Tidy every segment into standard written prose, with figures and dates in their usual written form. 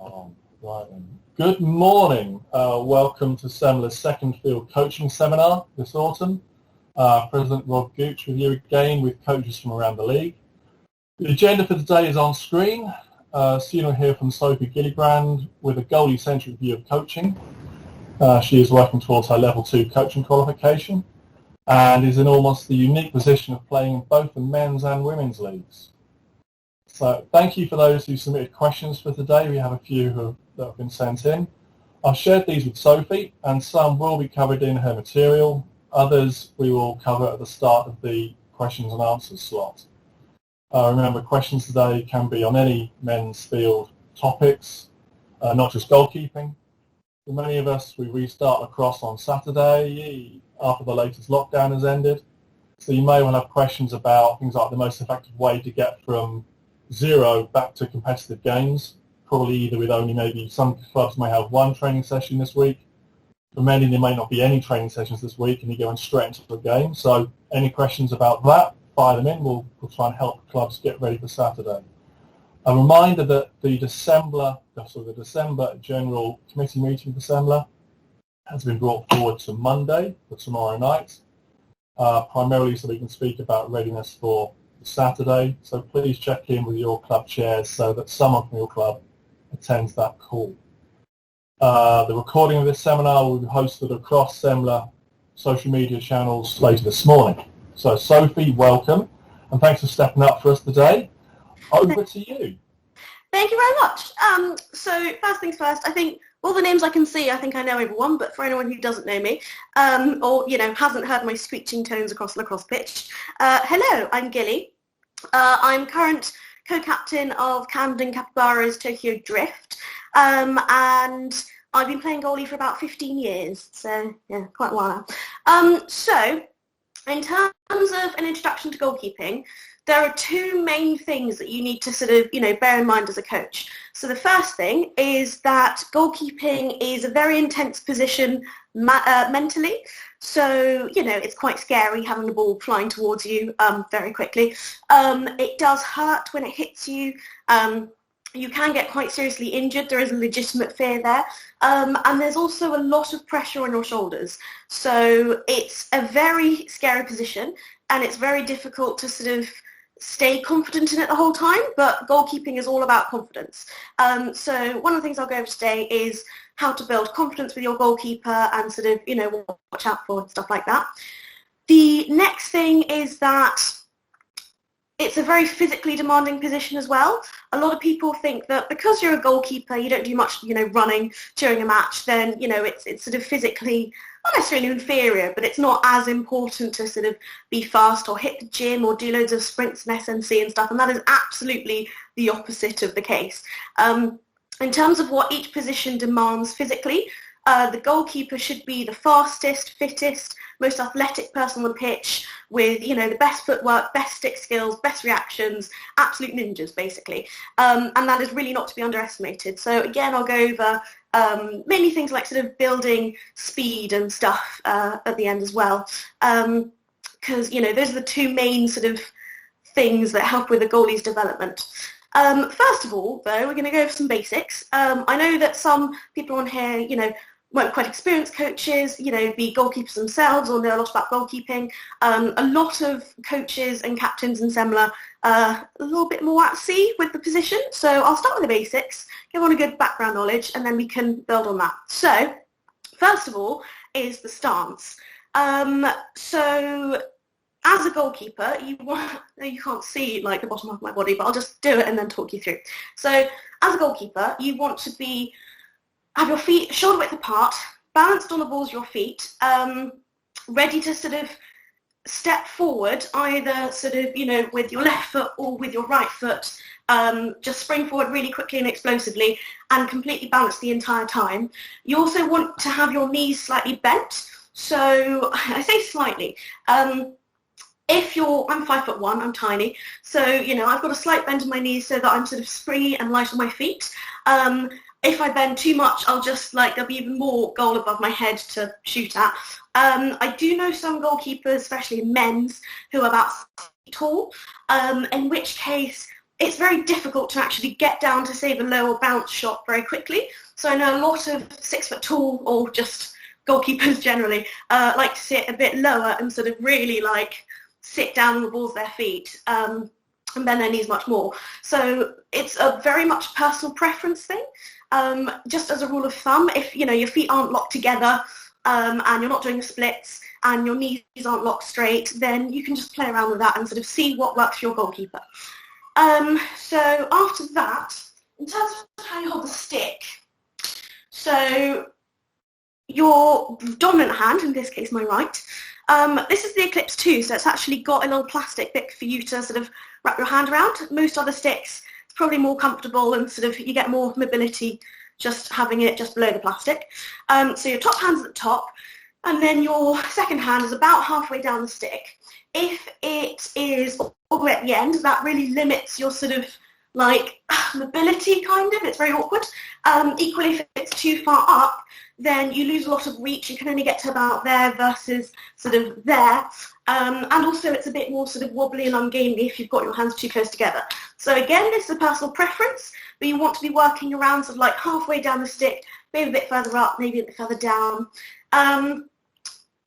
Right then. Good morning. Welcome to SEMLA's second field coaching seminar this autumn. President Rob Gooch with you again with coaches from around the league. The agenda for today is on screen. Soon you'll hear from Sophie Gillibrand with a goalie-centric view of coaching. She is working towards her level 2 coaching qualification and is in almost the unique position of playing in both the men's and women's leagues. So thank you for those who submitted questions for today. We have a few that have been sent in. I've shared these with Sophie, and some will be covered in her material. Others we will cover at the start of the questions and answers slot. Remember, questions today can be on any men's field topics, not just goalkeeping. For many of us, we restart Lacrosse on Saturday after the latest lockdown has ended. So you may well have questions about things like the most effective way to get from zero back to competitive games, probably either with only maybe some clubs may have one training session this week. For many, there may not be any training sessions this week and you're going straight into the game. So any questions about that, fire them in. We'll try and help clubs get ready for Saturday. A reminder that the December General Committee meeting for SEMLA has been brought forward to Monday for tomorrow night, primarily so we can speak about readiness for Saturday, so please check in with your club chairs so that someone from your club attends that call. The recording of this seminar will be hosted across SEMLA social media channels later this morning. So Sophie, welcome, and thanks for stepping up for us today. Over to you. Thank you very much. So first things first, I think all the names I can see, I think I know everyone, but for anyone who doesn't know me, or hasn't heard my screeching tones across the lacrosse pitch, hello, I'm Gilly. I'm current co-captain of Camden Capybara's Tokyo Drift, and I've been playing goalie for about 15 years, so yeah, quite a while now. So in terms of an introduction to goalkeeping, there are two main things that you need to sort of, bear in mind as a coach. So the first thing is that goalkeeping is a very intense position mentally. So, it's quite scary having the ball flying towards you very quickly. It does hurt when it hits you. You can get quite seriously injured. There is a legitimate fear there. And there's also a lot of pressure on your shoulders. So it's a very scary position and it's very difficult to sort of stay confident in it the whole time, but goalkeeping is all about confidence. So one of the things I'll go over today is how to build confidence with your goalkeeper and sort of, watch out for and stuff like that. The next thing is that it's a very physically demanding position as well. A lot of people think that because you're a goalkeeper, you don't do much, running during a match, then, it's sort of physically not necessarily inferior, but it's not as important to sort of be fast or hit the gym or do loads of sprints and SNC and stuff, and that is absolutely the opposite of the case. In terms of what each position demands physically, the goalkeeper should be the fastest, fittest, most athletic person on the pitch with, the best footwork, best stick skills, best reactions, absolute ninjas, basically. And that is really not to be underestimated. So again, I'll go over mainly things like sort of building speed and stuff at the end as well. Because, those are the two main sort of things that help with a goalie's development. First of all, though, we're going to go over some basics. I know that some people on here, weren't quite experienced coaches, be goalkeepers themselves or know a lot about goalkeeping. A lot of coaches and captains in SEMLA are a little bit more at sea with the position. So I'll start with the basics, give on a good background knowledge, and then we can build on that. So first of all is the stance. So as a goalkeeper, you can't see like the bottom of my body, but I'll just do it and then talk you through. So as a goalkeeper, you want to have your feet shoulder width apart, balanced on the balls of your feet, ready to sort of step forward, either sort of, with your left foot or with your right foot, just spring forward really quickly and explosively and completely balanced the entire time. You also want to have your knees slightly bent. So I say slightly. I'm 5'1", I'm tiny, so, I've got a slight bend in my knees so that I'm sort of free and light on my feet. If I bend too much, there'll be even more goal above my head to shoot at. I do know some goalkeepers, especially men's, who are about 6 feet tall, in which case it's very difficult to actually get down to, say, the lower bounce shot very quickly. So I know a lot of 6 foot tall or just goalkeepers generally like to sit a bit lower and sort of really like sit down on the balls of their feet and bend their knees much more. So it's a very much personal preference thing. Just as a rule of thumb, if your feet aren't locked together and you're not doing the splits and your knees aren't locked straight, then you can just play around with that and sort of see what works for your goalkeeper. So after that, in terms of how you hold the stick, so your dominant hand, in this case my right, this is the Eclipse 2, so it's actually got a little plastic bit for you to sort of wrap your hand around. Most other sticks, it's probably more comfortable and sort of you get more mobility just having it just below the plastic. So your top hand's at the top, and then your second hand is about halfway down the stick. If it is all the way at the end, that really limits your sort of like mobility kind of, it's very awkward. Equally, if it's too far up, then you lose a lot of reach. You can only get to about there versus sort of there. And also it's a bit more sort of wobbly and ungainly if you've got your hands too close together. So again, this is a personal preference, but you want to be working around sort of like halfway down the stick, maybe a bit further up, maybe a bit further down.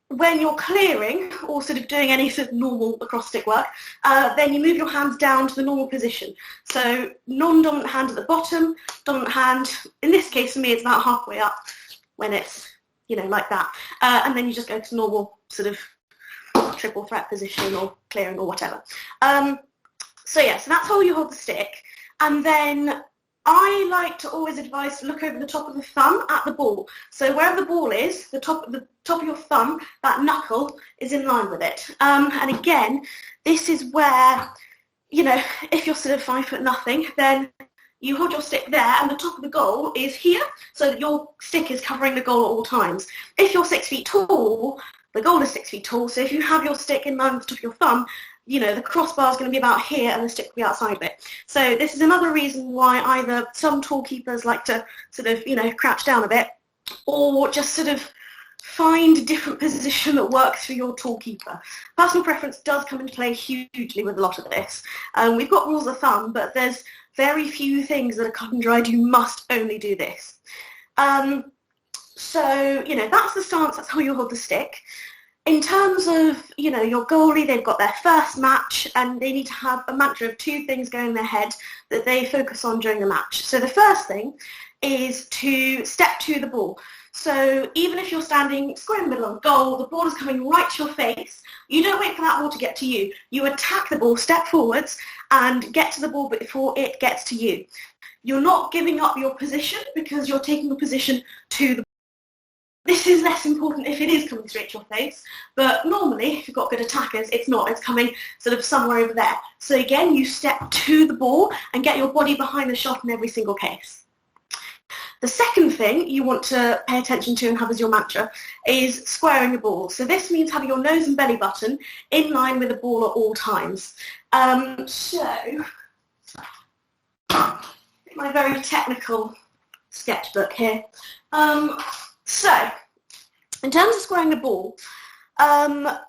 When you're clearing or sort of doing any sort of normal lacrosse stick work, then you move your hands down to the normal position. So non-dominant hand at the bottom, dominant hand, in this case for me it's about halfway up when it's, like that. And then you just go to normal sort of triple threat position or clearing or whatever. So that's how you hold the stick. And then I like to always advise to look over the top of the thumb at the ball. So wherever the ball is, the top of your thumb, that knuckle is in line with it. And again, this is where, if you're sort of 5 foot nothing, then you hold your stick there and the top of the goal is here, so that your stick is covering the goal at all times. If you're 6 feet tall, the goal is 6 feet tall, so if you have your stick in line with the top of your thumb, the crossbar is going to be about here and the stick will be outside of it. So this is another reason why either some tall keepers like to sort of, crouch down a bit, or just sort of find a different position that works for your tall keeper. Personal preference does come into play hugely with a lot of this. We've got rules of thumb, but there's very few things that are cut and dried. You must only do this. So, that's the stance, that's how you hold the stick. In terms of, your goalie, they've got their first match and they need to have a mantra of 2 things going in their head that they focus on during the match. So the first thing is to step to the ball. So even if you're standing square in the middle of the goal, the ball is coming right to your face, you don't wait for that ball to get to you. You attack the ball, step forwards and get to the ball before it gets to you. You're not giving up your position because you're taking the position to the ball. This is less important if it is coming straight to your face, but normally if you've got good attackers, it's not. It's coming sort of somewhere over there. So again, you step to the ball and get your body behind the shot in every single case. The second thing you want to pay attention to and have as your mantra is squaring the ball. So this means having your nose and belly button in line with the ball at all times. So, my very technical sketchbook here. So, in terms of squaring the ball,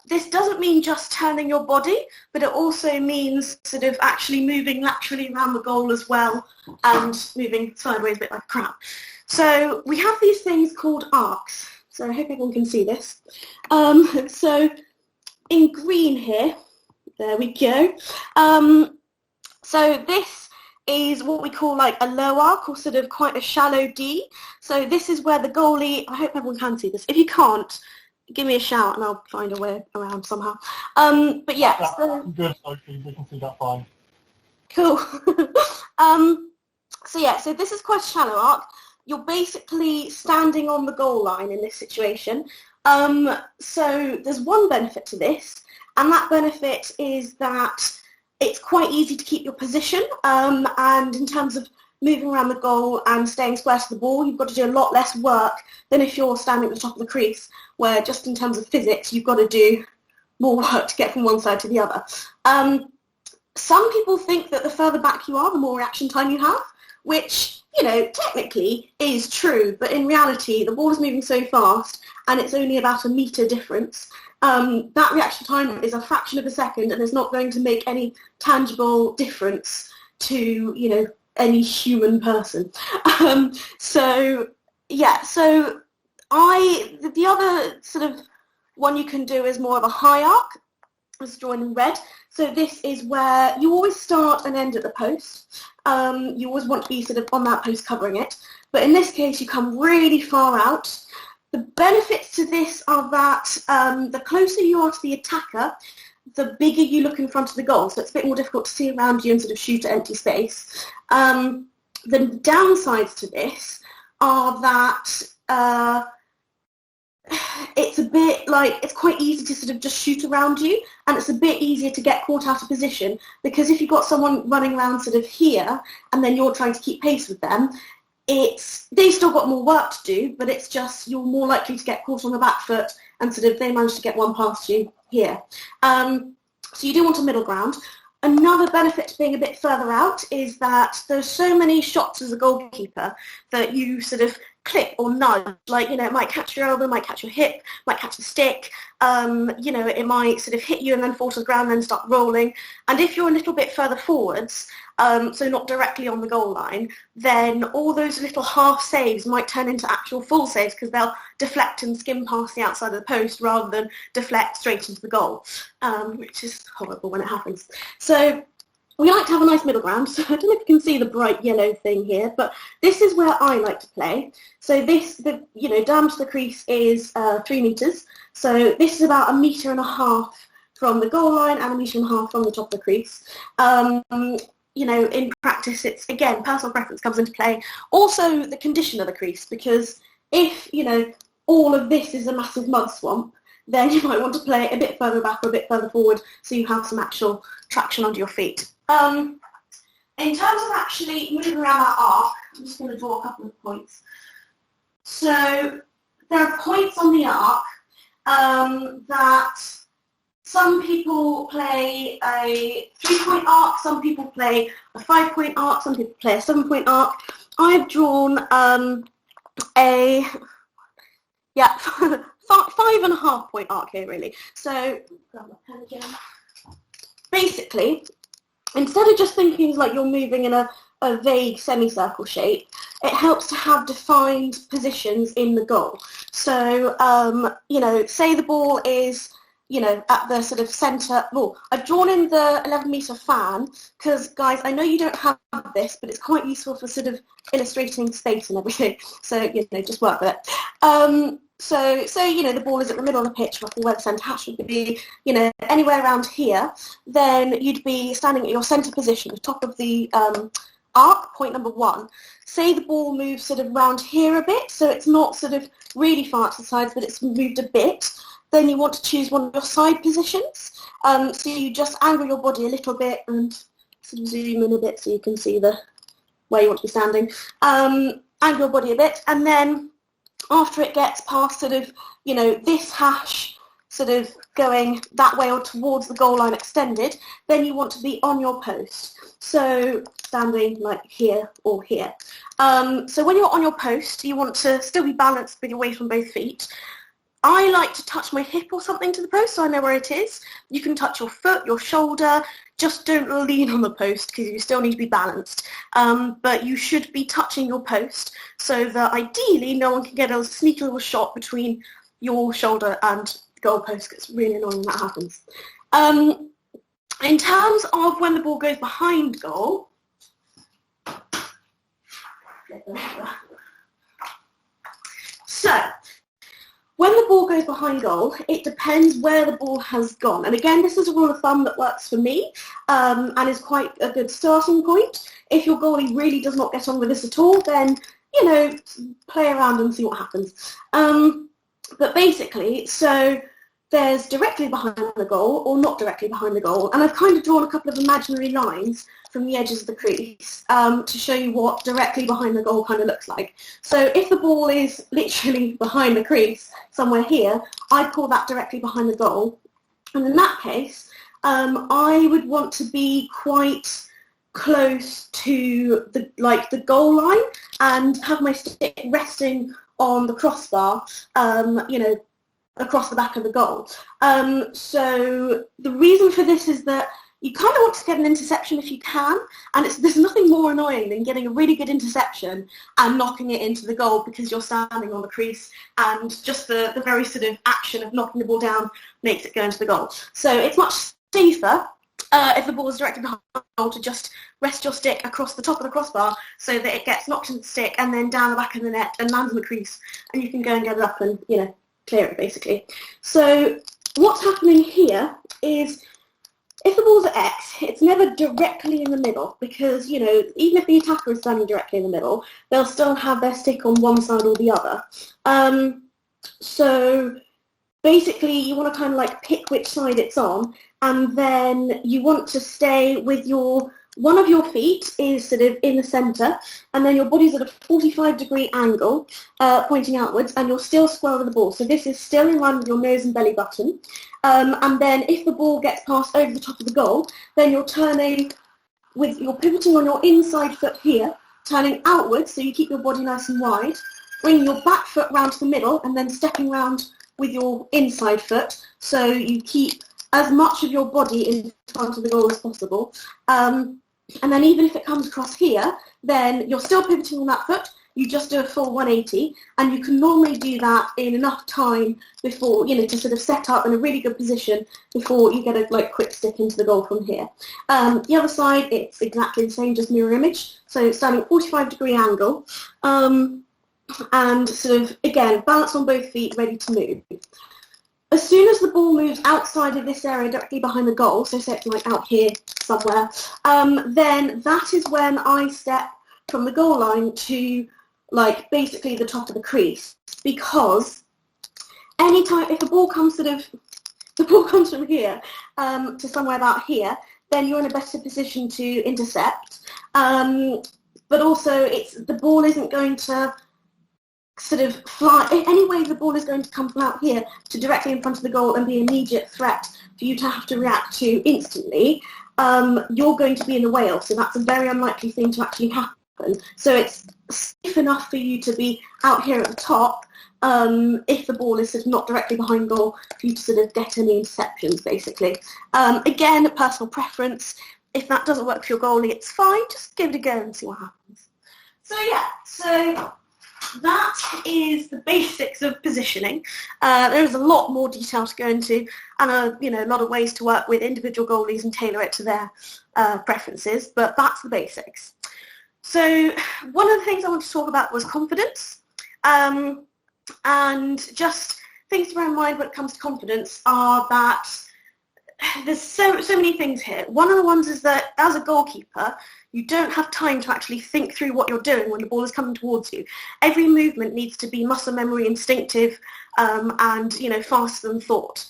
this doesn't mean just turning your body, but it also means sort of actually moving laterally around the goal as well and moving sideways a bit like a crab. So we have these things called arcs. So I hope everyone can see this. So in green here, there we go. So this is what we call like a low arc or sort of quite a shallow D. So this is where the goalie, I hope everyone can see this. If you can't, give me a shout and I'll find a way around somehow. But yeah. So, good, Sophie, we can see that fine. Cool. So this is quite a shallow arc. You're basically standing on the goal line in this situation. So there's one benefit to this, and that benefit is that it's quite easy to keep your position, and in terms of moving around the goal and staying square to the ball, you've got to do a lot less work than if you're standing at the top of the crease, where just in terms of physics, you've got to do more work to get from one side to the other. Some people think that the further back you are, the more reaction time you have, which, technically is true, but in reality, the ball is moving so fast and it's only about a metre difference. That reaction time is a fraction of a second and is not going to make any tangible difference to, you know, any human person. So the other sort of one you can do is more of a high arc, as drawn in red. So this is where you always start and end at the post. You always want to be sort of on that post covering it. But in this case, you come really far out. The benefits to this are that the closer you are to the attacker, the bigger you look in front of the goal. So it's a bit more difficult to see around you and sort of shoot at empty space. The downsides to this are that it's a bit like, it's quite easy to sort of just shoot around you, and it's a bit easier to get caught out of position, because if you've got someone running around sort of here and then you're trying to keep pace with them, they've still got more work to do, but it's just you're more likely to get caught on the back foot and sort of they manage to get one past you here. So you do want a middle ground. Another benefit to being a bit further out is that there's so many shots as a goalkeeper that you sort of clip or nudge, like, you know, it might catch your elbow, might catch your hip, might catch the stick, you know, it might sort of hit you and then fall to the ground and then start rolling. And if you're a little bit further forwards, so not directly on the goal line, then all those little half saves might turn into actual full saves, because they'll deflect and skim past the outside of the post rather than deflect straight into the goal, which is horrible when it happens. So we like to have a nice middle ground. So I don't know if you can see the bright yellow thing here, but this is where I like to play. So this, you know, down to the crease is 3 meters. So this is about 1.5 meters from the goal line and 1.5 meters from the top of the crease. You know, in practice, it's, again, personal preference comes into play. Also, the condition of the crease, because if, you know, all of this is a massive mud swamp, then you might want to play a bit further back or a bit further forward so you have some actual traction under your feet. In terms of actually moving around that arc, I'm just going to draw a couple of points. So there are points on the arc that some people play a 3-point arc, some people play a 5-point arc, some people play a 7-point arc. I've drawn a 5.5-point arc here, really. So grab my pen again. Basically, instead of just thinking like you're moving in a vague semicircle shape, it helps to have defined positions in the goal. So, you know, say the ball is, you know, at the sort of centre. Well, I've drawn in the 11-meter fan because, guys, I know you don't have this, but it's quite useful for sort of illustrating space and everything. So, you know, just work with it. So say, you know, the ball is at the middle of the pitch, roughly where the centre hash would be, you know, anywhere around here, then you'd be standing at your centre position, the top of the arc, point number 1. Say the ball moves sort of round here a bit, so it's not sort of really far to the sides, but it's moved a bit. Then you want to choose one of your side positions. So you just angle your body a little bit and sort of zoom in a bit so you can see where you want to be standing. Angle your body a bit, and then after it gets past sort of, you know, this hash sort of going that way or towards the goal line extended, then you want to be on your post. So standing like here or here. So when you're on your post, you want to still be balanced with your weight on both feet. I like to touch my hip or something to the post so I know where it is. You can touch your foot, your shoulder, just don't lean on the post because you still need to be balanced. But you should be touching your post so that ideally no one can get a sneaky little shot between your shoulder and the goal post. It's really annoying when that happens. In terms of when the ball goes behind goal, so when the ball goes behind goal, it depends where the ball has gone. And again, this is a rule of thumb that works for me and is quite a good starting point. If your goalie really does not get on with this at all, then, you know, play around and see what happens. But basically, so there's directly behind the goal or not directly behind the goal. And I've kind of drawn a couple of imaginary lines from the edges of the crease to show you what directly behind the goal kind of looks like. So if the ball is literally behind the crease, somewhere here, I'd call that directly behind the goal. And in that case, I would want to be quite close to the goal line and have my stick resting on the crossbar, you know, across the back of the goal. So the reason for this is that you kind of want to get an interception if you can, and there's nothing more annoying than getting a really good interception and knocking it into the goal because you're standing on the crease, and just the very sort of action of knocking the ball down makes it go into the goal. So it's much safer if the ball is directed behind the goal to just rest your stick across the top of the crossbar so that it gets knocked into the stick and then down the back of the net and lands on the crease, and you can go and get it up and, clear it basically. So what's happening here is, if the ball's at X, it's never directly in the middle because, even if the attacker is standing directly in the middle, they'll still have their stick on one side or the other. So basically you want to kind of like pick which side it's on, and then you want to stay with one of your feet is sort of in the centre, and then your body's at a 45-degree angle, pointing outwards, and you're still square with the ball. So this is still in line with your nose and belly button. And then if the ball gets passed over the top of the goal, then you're pivoting on your inside foot here, turning outwards, so you keep your body nice and wide, bring your back foot round to the middle, and then stepping round with your inside foot, so you keep as much of your body in front of the goal as possible. And then even if it comes across here, then you're still pivoting on that foot, you just do a full 180, and you can normally do that in enough time before, to sort of set up in a really good position before you get a quick stick into the goal from here. The other side, it's exactly the same, just mirror image. So standing 45-degree angle, and sort of, again, balance on both feet, ready to move. As soon as the ball moves outside of this area directly behind the goal, so say it's like out here somewhere, then that is when I step from the goal line to basically the top of the crease, because anytime if the ball comes from here to somewhere about here, then you're in a better position to intercept. But also the ball isn't going to sort of fly. Anyway, the ball is going to come from out here to directly in front of the goal and be an immediate threat for you to have to react to instantly. You're going to be in the whale, so that's a very unlikely thing to actually happen. So it's safe enough for you to be out here at the top if the ball is sort of not directly behind goal for you to sort of get any interceptions, basically. Again, personal preference. If that doesn't work for your goalie, it's fine. Just give it a go and see what happens. So that is the basics of positioning. There is a lot more detail to go into, and a lot of ways to work with individual goalies and tailor it to their preferences, but that's the basics. So one of the things I wanted to talk about was confidence, and just things to bear in mind when it comes to confidence are that there's so many things here. One of the ones is that as a goalkeeper, you don't have time to actually think through what you're doing when the ball is coming towards you. Every movement needs to be muscle memory, instinctive, and faster than thought.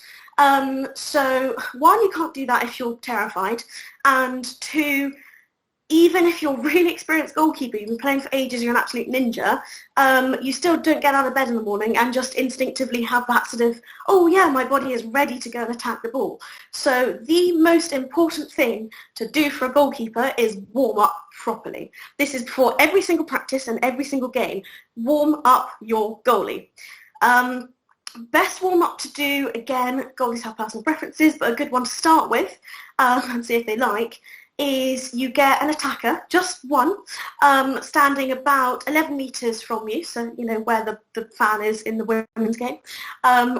So one, you can't do that if you're terrified, and two, even if you're a really experienced goalkeeper, you've been playing for ages, you're an absolute ninja, you still don't get out of bed in the morning and just instinctively have that sort of, oh yeah, my body is ready to go and attack the ball. So the most important thing to do for a goalkeeper is warm up properly. This is before every single practice and every single game. Warm up your goalie. Best warm up to do, again, goalies have personal preferences, but a good one to start with and see if they like, is you get an attacker, just one, standing about 11 metres from you, so where the fan is in the women's game,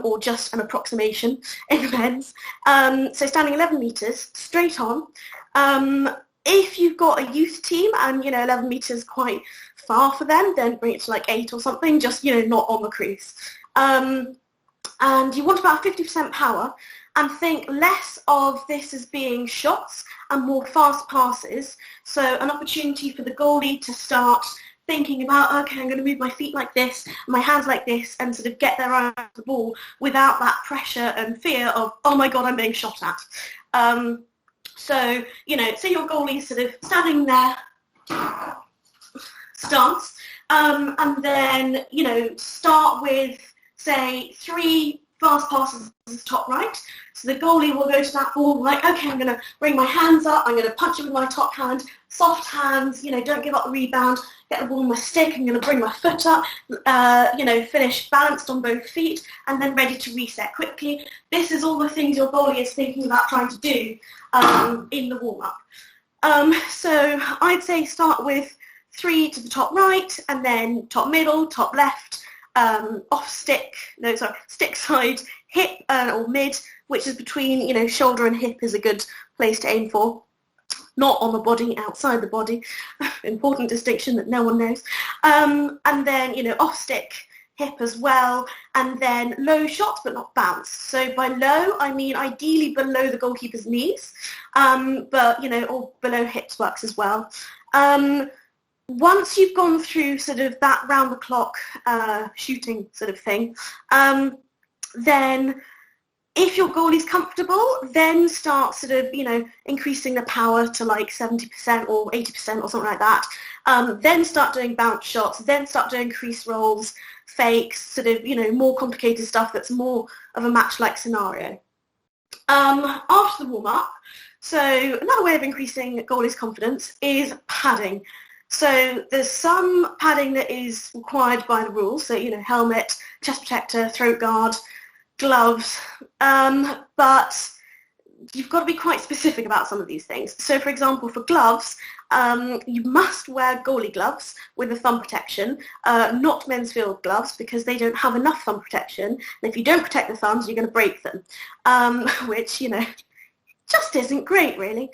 or just an approximation in the men's. So standing 11 metres, straight on. If you've got a youth team and 11 metres quite far for them, then bring it to 8 or something, just not on the crease. And you want about 50% power, and think less of this as being shots and more fast passes. So an opportunity for the goalie to start thinking about, okay, I'm going to move my feet like this, my hands like this, and sort of get their eye on the ball without that pressure and fear of, oh my God, I'm being shot at. So your goalie's sort of standing there, stance, and then, start with, say, 3 fast passes is top right. So the goalie will go to that ball like, okay, I'm going to bring my hands up, I'm going to punch it with my top hand, soft hands, don't give up the rebound, get the ball on my stick, I'm going to bring my foot up, finish balanced on both feet, and then ready to reset quickly. This is all the things your goalie is thinking about trying to do in the warm-up. So I'd say start with 3 to the top right, and then top middle, top left, stick side, hip or mid, which is between, shoulder and hip is a good place to aim for. Not on the body, outside the body. Important distinction that no one knows. And then, off stick, hip as well, and then low shots but not bounce. So by low, I mean ideally below the goalkeeper's knees, but, or below hips works as well. Once you've gone through sort of that round-the-clock shooting sort of thing, then if your goalie's comfortable, then start sort of, increasing the power to like 70% or 80% or something like that. Then start doing bounce shots, then start doing crease rolls, fakes, sort of, more complicated stuff that's more of a match-like scenario. After the warm-up, so another way of increasing goalie's confidence is padding. So there's some padding that is required by the rules, so, helmet, chest protector, throat guard, gloves, but you've got to be quite specific about some of these things. So, for example, for gloves, you must wear goalie gloves with a thumb protection, not men's field gloves, because they don't have enough thumb protection, and if you don't protect the thumbs, you're going to break them, which, just isn't great, really.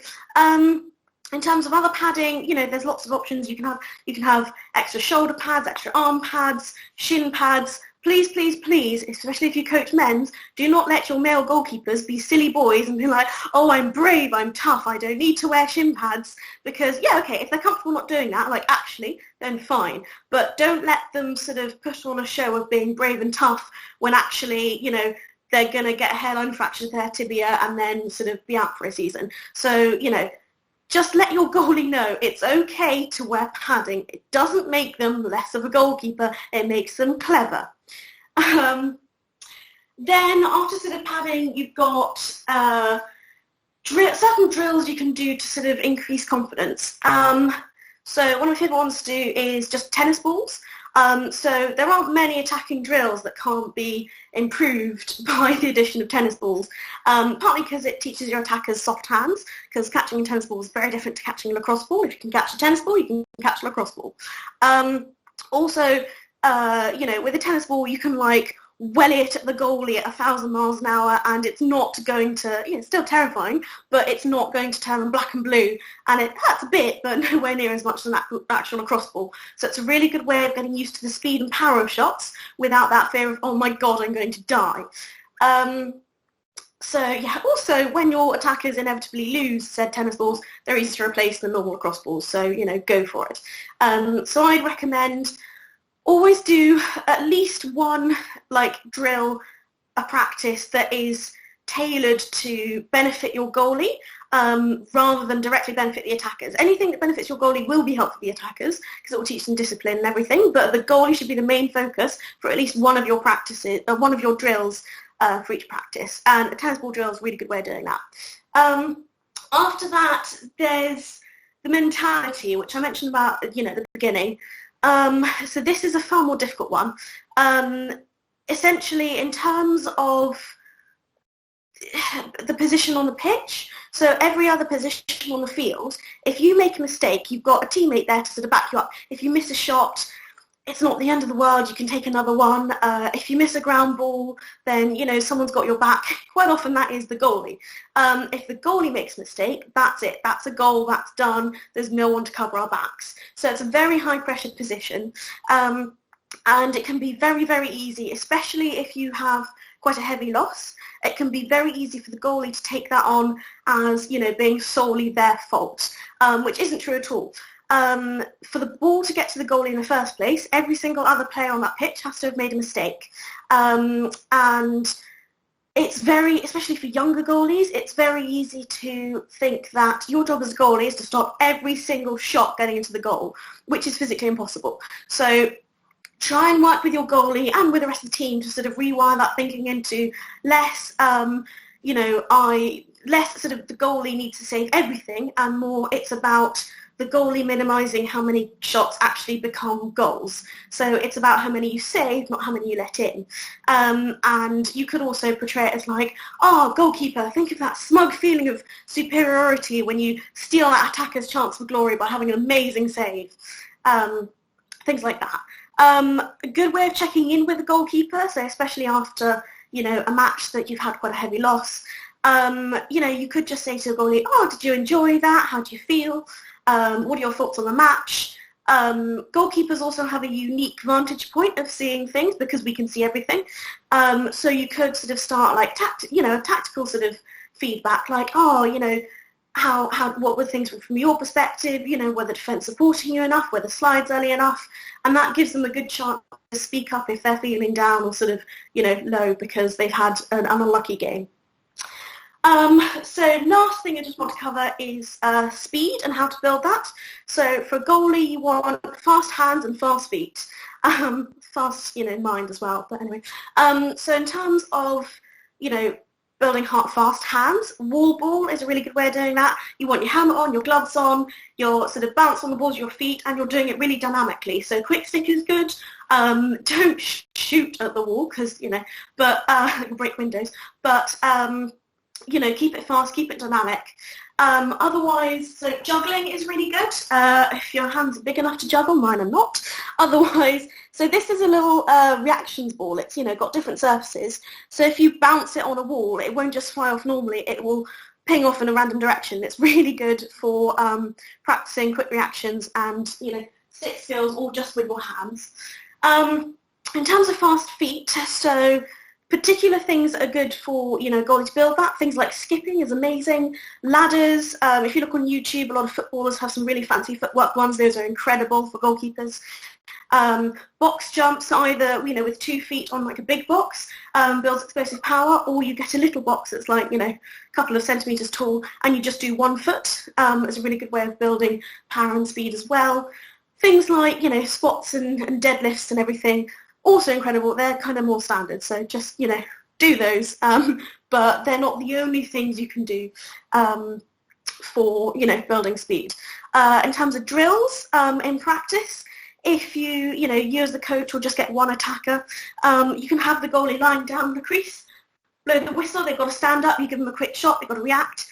In terms of other padding, there's lots of options. You can have extra shoulder pads, extra arm pads, shin pads. Please, please, please, especially if you coach men's, do not let your male goalkeepers be silly boys and be like, oh, I'm brave, I'm tough, I don't need to wear shin pads. Because, yeah, okay, if they're comfortable not doing that, like, actually, then fine. But don't let them sort of put on a show of being brave and tough when actually, they're going to get a hairline fracture to their tibia and then sort of be out for a season. So, just let your goalie know it's okay to wear padding. It doesn't make them less of a goalkeeper. It makes them clever. Then after sort of padding, you've got certain drills you can do to sort of increase confidence. So one of my favourite ones to do is just tennis balls. So there aren't many attacking drills that can't be improved by the addition of tennis balls, partly because it teaches your attackers soft hands, because catching a tennis ball is very different to catching a lacrosse ball. If you can catch a tennis ball, you can catch a lacrosse ball. Also, with a tennis ball, you can like well it at the goalie at 1,000 miles an hour, and it's not going to, it's still terrifying, but it's not going to turn them black and blue, and it hurts a bit, but nowhere near as much as an actual lacrosse ball. So it's a really good way of getting used to the speed and power of shots without that fear of, oh my god, I'm going to die. So yeah, also when your attackers inevitably lose said tennis balls, they're easy to replace than normal lacrosse balls, so go for it. So I'd recommend always do at least one drill, a practice that is tailored to benefit your goalie rather than directly benefit the attackers. Anything that benefits your goalie will be helpful for the attackers because it will teach them discipline and everything, but the goalie should be the main focus for at least one of your practices, one of your drills for each practice. And a tennis ball drill is a really good way of doing that. After that, there's the mentality, which I mentioned about at the beginning. So this is a far more difficult one. Essentially, in terms of the position on the pitch, so every other position on the field, if you make a mistake, you've got a teammate there to sort of back you up. If you miss a shot, it's not the end of the world, you can take another one. If you miss a ground ball, then, someone's got your back. Quite often that is the goalie. If the goalie makes a mistake, that's it. That's a goal, that's done. There's no one to cover our backs. So it's a very high pressure position. And it can be very, very easy, especially if you have quite a heavy loss. It can be very easy for the goalie to take that on as, being solely their fault, which isn't true at all. For the ball to get to the goalie in the first place, every single other player on that pitch has to have made a mistake. And it's very, especially for younger goalies, it's very easy to think that your job as a goalie is to stop every single shot getting into the goal, which is physically impossible. So try and work with your goalie and with the rest of the team to sort of rewire that thinking into less, less sort of the goalie needs to save everything, and more it's about the goalie minimising how many shots actually become goals. So it's about how many you save, not how many you let in. And you could also portray it as like, goalkeeper, think of that smug feeling of superiority when you steal that attacker's chance for glory by having an amazing save. Things like that. A good way of checking in with the goalkeeper, so especially after, a match that you've had quite a heavy loss, you could just say to the goalie, did you enjoy that? How do you feel? What are your thoughts on the match? Goalkeepers also have a unique vantage point of seeing things because we can see everything. So you could sort of start like tactical sort of feedback, like, what were things from your perspective? Were the defence supporting you enough? Were the slides early enough? And that gives them a good chance to speak up if they're feeling down or sort of low because they've had an unlucky game. So last thing I just want to cover is speed and how to build that. So for goalie, you want fast hands and fast feet. Fast, mind as well. But anyway, so in terms of, building fast hands, wall ball is a really good way of doing that. You want your helmet on, your gloves on, you're sort of bouncing on the balls of your feet, and you're doing it really dynamically. So quick stick is good. Don't shoot at the wall because, but break windows. But keep it fast, keep it dynamic. Otherwise, so juggling is really good. If your hands are big enough to juggle, mine are not. Otherwise, so this is a little reactions ball. It's, got different surfaces. So if you bounce it on a wall, it won't just fly off normally. It will ping off in a random direction. It's really good for practicing quick reactions and, stick skills all just with your hands. In terms of fast feet, so particular things that are good for, goalie to build that. Things like skipping is amazing. Ladders, if you look on YouTube, a lot of footballers have some really fancy footwork ones. Those are incredible for goalkeepers. Box jumps, either, with 2 feet on like a big box, builds explosive power, or you get a little box that's like, a couple of centimetres tall, and you just do 1 foot. It's a really good way of building power and speed as well. Things like, squats and deadlifts and everything, also incredible. They're kind of more standard, so just, do those. But they're not the only things you can do for, building speed. In terms of drills, in practice, if you as the coach will just get one attacker, you can have the goalie lying down the crease, blow the whistle, they've got to stand up, you give them a quick shot, they've got to react,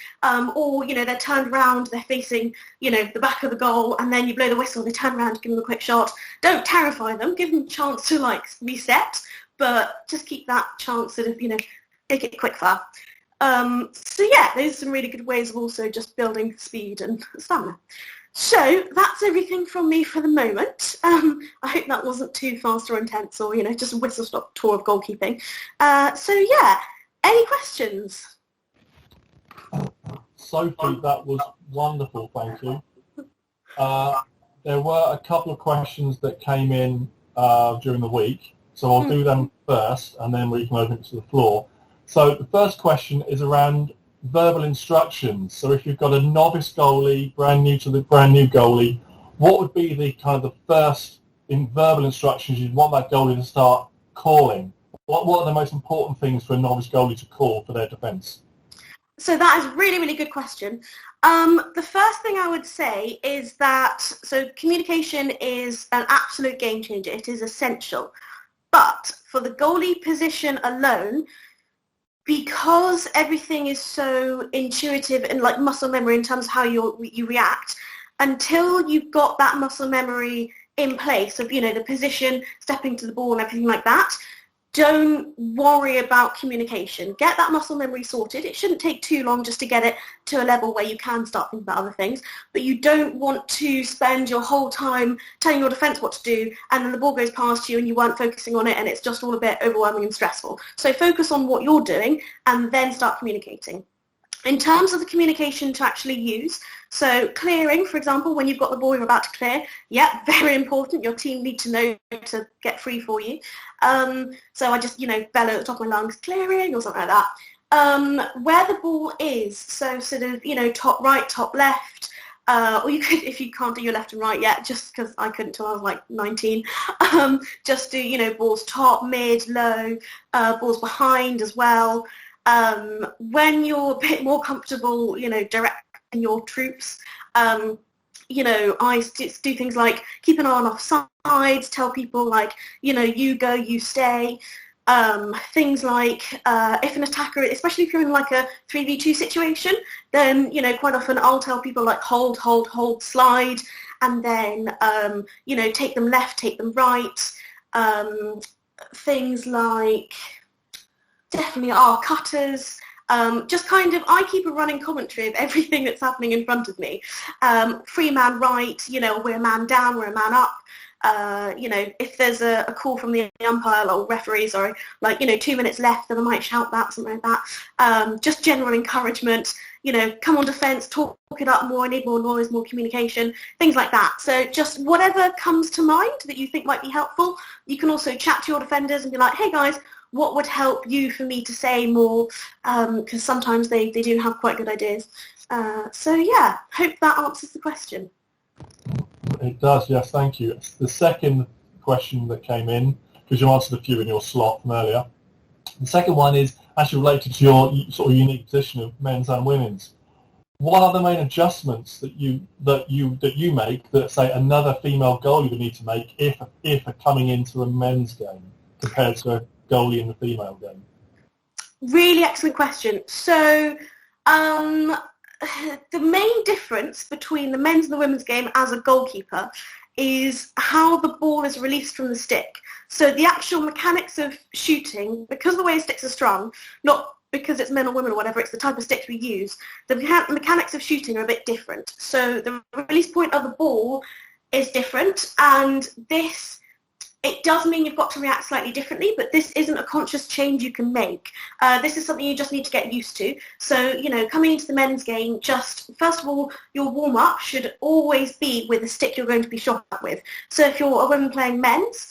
or, they're turned around, they're facing, the back of the goal, and then you blow the whistle, they turn around, give them a quick shot. Don't terrify them, give them a chance to, reset, but just keep that chance sort of, make it quick fire. So yeah, those are some really good ways of also just building speed and stamina. So that's everything from me for the moment. I hope that wasn't too fast or intense or, just a whistle-stop tour of goalkeeping. So yeah, any questions? Sophie, that was wonderful, thank you. There were a couple of questions that came in during the week, so I'll do them first and then we can open it to the floor. So the first question is around verbal instructions. So if you've got a novice goalie, brand new goalie, what would be the kind of the first verbal instructions you'd want that goalie to start calling? What are the most important things for a novice goalie to call for their defence? So that is a really, really good question. The first thing I would say is that, so communication is an absolute game changer. It is essential. But for the goalie position alone, because everything is so intuitive and like muscle memory in terms of how you react, until you've got that muscle memory in place of, the position, stepping to the ball and everything like that, don't worry about communication. Get that muscle memory sorted. It shouldn't take too long just to get it to a level where you can start thinking about other things, but you don't want to spend your whole time telling your defence what to do and then the ball goes past you and you weren't focusing on it and it's just all a bit overwhelming and stressful. So focus on what you're doing and then start communicating. In terms of the communication to actually use, so clearing, for example, when you've got the ball you're about to clear, yeah, very important. Your team need to know to get free for you. So I just, bellow at the top of my lungs, clearing or something like that. Where the ball is, so sort of, top right, top left, or you could, if you can't do your left and right yet, just because I couldn't till I was like 19, just do, balls top, mid, low, balls behind as well. When you're a bit more comfortable, directing your troops, I do things like keep an eye on offsides, tell people like, you go, you stay. Things like if an attacker, especially if you're in like a 3v2 situation, then, quite often I'll tell people like hold, slide, and then, take them left, take them right. Things like definitely our cutters. Just kind of, I keep a running commentary of everything that's happening in front of me. 3-man right, we're a man down, we're a man up. If there's a call from the umpire or referee, sorry, like, 2 minutes left, then I might shout that, something like that. Just general encouragement, come on defence, talk it up more, I need more noise, more communication, things like that. So just whatever comes to mind that you think might be helpful. You can also chat to your defenders and be like, hey guys, what would help you for me to say more? Because sometimes they do have quite good ideas. So yeah, hope that answers the question. It does, yes, thank you. The second question that came in, because you answered a few in your slot from earlier, the second one is actually related to your sort of unique position of men's and women's. What are the main adjustments that you make that, say, another female goalie would need to make if coming into a men's game compared to a goalie in the female game? Really excellent question. So the main difference between the men's and the women's game as a goalkeeper is how the ball is released from the stick. So the actual mechanics of shooting, because the way sticks are strung, not because it's men or women or whatever, it's the type of sticks we use, the mechanics of shooting are a bit different. So the release point of the ball is different, and it does mean you've got to react slightly differently, but this isn't a conscious change you can make. This is something you just need to get used to. So, coming into the men's game, just, first of all, your warm-up should always be with the stick you're going to be shot at with. So if you're a woman playing men's,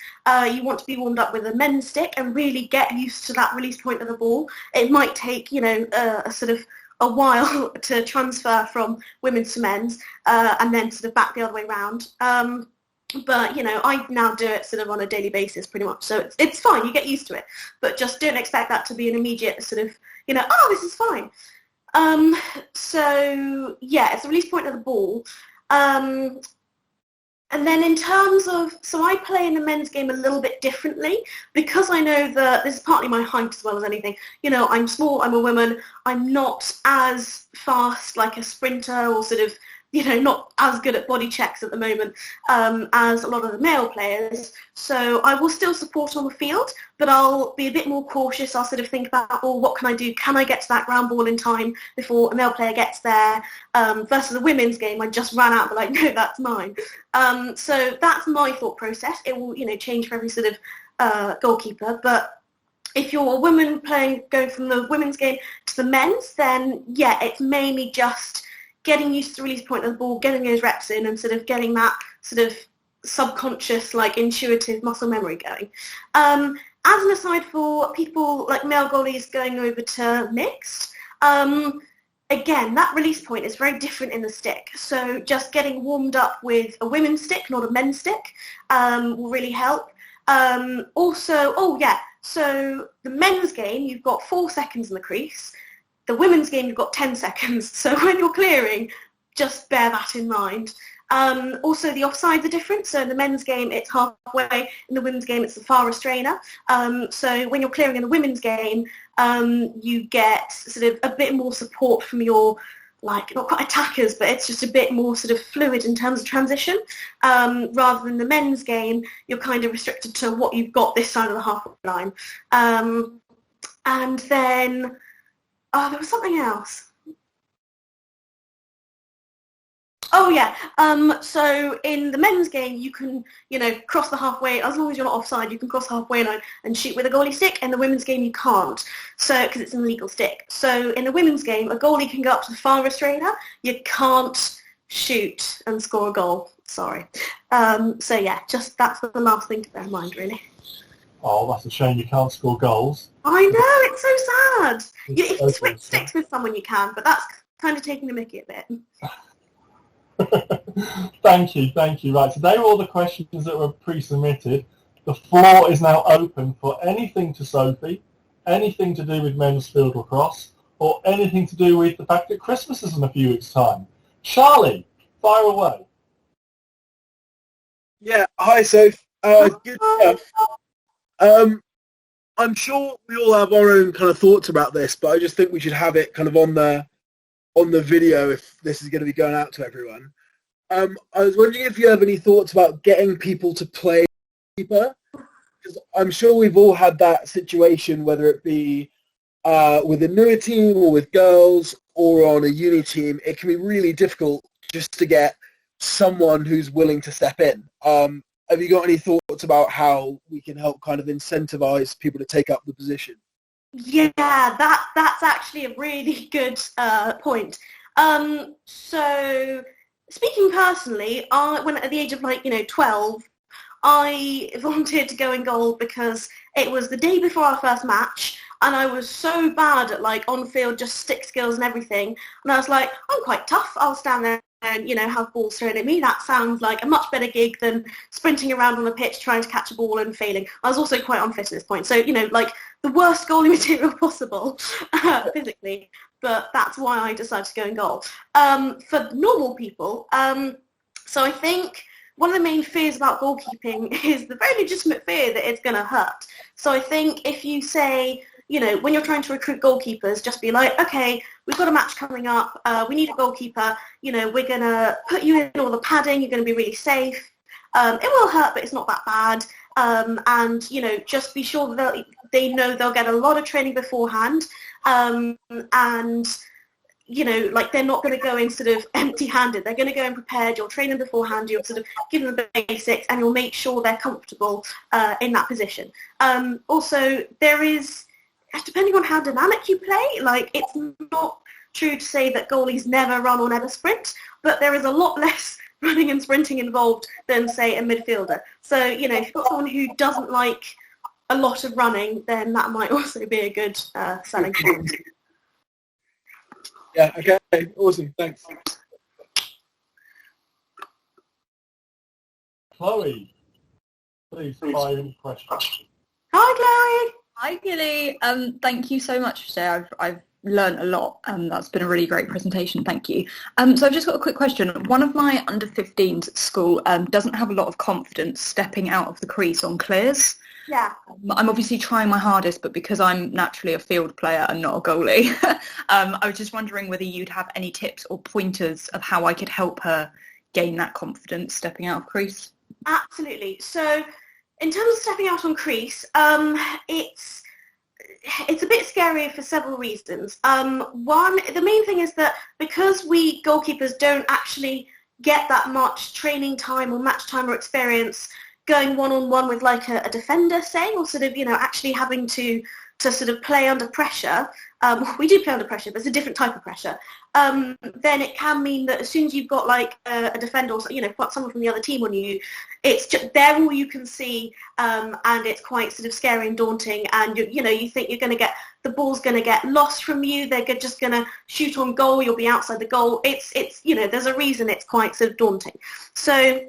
you want to be warmed up with a men's stick and really get used to that release point of the ball. It might take, a while to transfer from women's to men's, and then sort of back the other way around. But, I now do it sort of on a daily basis pretty much. So it's fine, you get used to it. But just don't expect that to be an immediate sort of, this is fine. So, yeah, it's the release point of the ball. And then in terms of, so I play in the men's game a little bit differently because I know that this is partly my height as well as anything. I'm small, I'm a woman, I'm not as fast like a sprinter or sort of, not as good at body checks at the moment as a lot of the male players. So I will still support on the field, but I'll be a bit more cautious. I'll sort of think about, what can I do? Can I get to that ground ball in time before a male player gets there? Versus a women's game, I just ran out and be like, no, that's mine. So that's my thought process. It will, change for every sort of goalkeeper. But if you're a woman going from the women's game to the men's, then, yeah, it's mainly just getting used to the release point of the ball, getting those reps in and sort of getting that sort of subconscious, like intuitive muscle memory going. As an aside for people like male goalies going over to mixed, again, that release point is very different in the stick. So just getting warmed up with a women's stick, not a men's stick, will really help. So the men's game, you've got 4 seconds in the crease. The women's game, you've got 10 seconds. So when you're clearing, just bear that in mind. Also, the offsides are different. So in the men's game, it's halfway. In the women's game, it's the far restrainer. So when you're clearing in the women's game, you get sort of a bit more support from your, like, not quite attackers, but it's just a bit more sort of fluid in terms of transition. Rather than the men's game, you're kind of restricted to what you've got this side of the halfway line. And then... there was something else. Oh, yeah. So in the men's game, you can, cross the halfway. As long as you're not offside, you can cross the halfway line and shoot with a goalie stick. In the women's game, you can't, because it's an illegal stick. So in the women's game, a goalie can go up to the far restrainer. You can't shoot and score a goal. Sorry. So, yeah, just that's the last thing to bear in mind, really. Oh, that's a shame you can't score goals. I know, it's so sad. If you switch sticks with someone, you can, but that's kind of taking the mickey a bit. Thank you. Right, so they were all the questions that were pre-submitted. The floor is now open for anything to Sophie, anything to do with men's field lacrosse, or anything to do with the fact that Christmas is in a few weeks' time. Charlie, fire away. Yeah, hi, Soph. Good stuff. I'm sure we all have our own kind of thoughts about this, but I just think we should have it kind of on the video if this is going to be going out to everyone. I was wondering if you have any thoughts about getting people to play goalkeeper, because I'm sure we've all had that situation, whether it be with a newer team or with girls or on a uni team. It can be really difficult just to get someone who's willing to step in. Have you got any thoughts about how we can help kind of incentivize people to take up the position? Yeah, that's actually a really good point. So speaking personally, when at the age of 12, I volunteered to go in goal because it was the day before our first match, and I was so bad at on-field just stick skills and everything, and I was like, I'm quite tough, I'll stand there and have balls thrown at me. That sounds like a much better gig than sprinting around on the pitch trying to catch a ball and failing. I was also quite unfit at this point, so the worst goalie material possible physically, but that's why I decided to go in goal. For normal people, so I think one of the main fears about goalkeeping is the very legitimate fear that it's going to hurt. So I think if you say, when you're trying to recruit goalkeepers, just be like, okay, we've got a match coming up, we need a goalkeeper, we're going to put you in all the padding, you're going to be really safe. It will hurt, but it's not that bad. And, just be sure that they know they'll get a lot of training beforehand. And, they're not going to go in sort of empty-handed. They're going to go in prepared. You'll train them beforehand. You'll sort of give them the basics, and you'll make sure they're comfortable in that position. Also, there is, depending on how dynamic you play, it's not true to say that goalies never run or never sprint, but there is a lot less running and sprinting involved than, say, a midfielder. So, if you've got someone who doesn't like a lot of running, then that might also be a good selling point. Yeah, okay, awesome, thanks. Chloe, please fire any questions. Hi, Chloe. Hi, Gilly. Thank you so much today. I've learned a lot. That's been a really great presentation. Thank you. So I've just got a quick question. One of my under-15s at school doesn't have a lot of confidence stepping out of the crease on clears. Yeah. I'm obviously trying my hardest, but because I'm naturally a field player and not a goalie, I was just wondering whether you'd have any tips or pointers of how I could help her gain that confidence stepping out of crease. Absolutely. So in terms of stepping out on crease, it's a bit scary for several reasons. One, the main thing is that because we goalkeepers don't actually get that much training time or match time or experience going one-on-one with a defender, say, or sort of, actually having to sort of play under pressure, we do play under pressure, but it's a different type of pressure, then it can mean that as soon as you've got a defender or someone from the other team on you, it's just, they're all you can see, and it's quite sort of scary and daunting, and you think you're going to get, the ball's going to get lost from you, they're just going to shoot on goal, you'll be outside the goal. It's there's a reason it's quite sort of daunting. So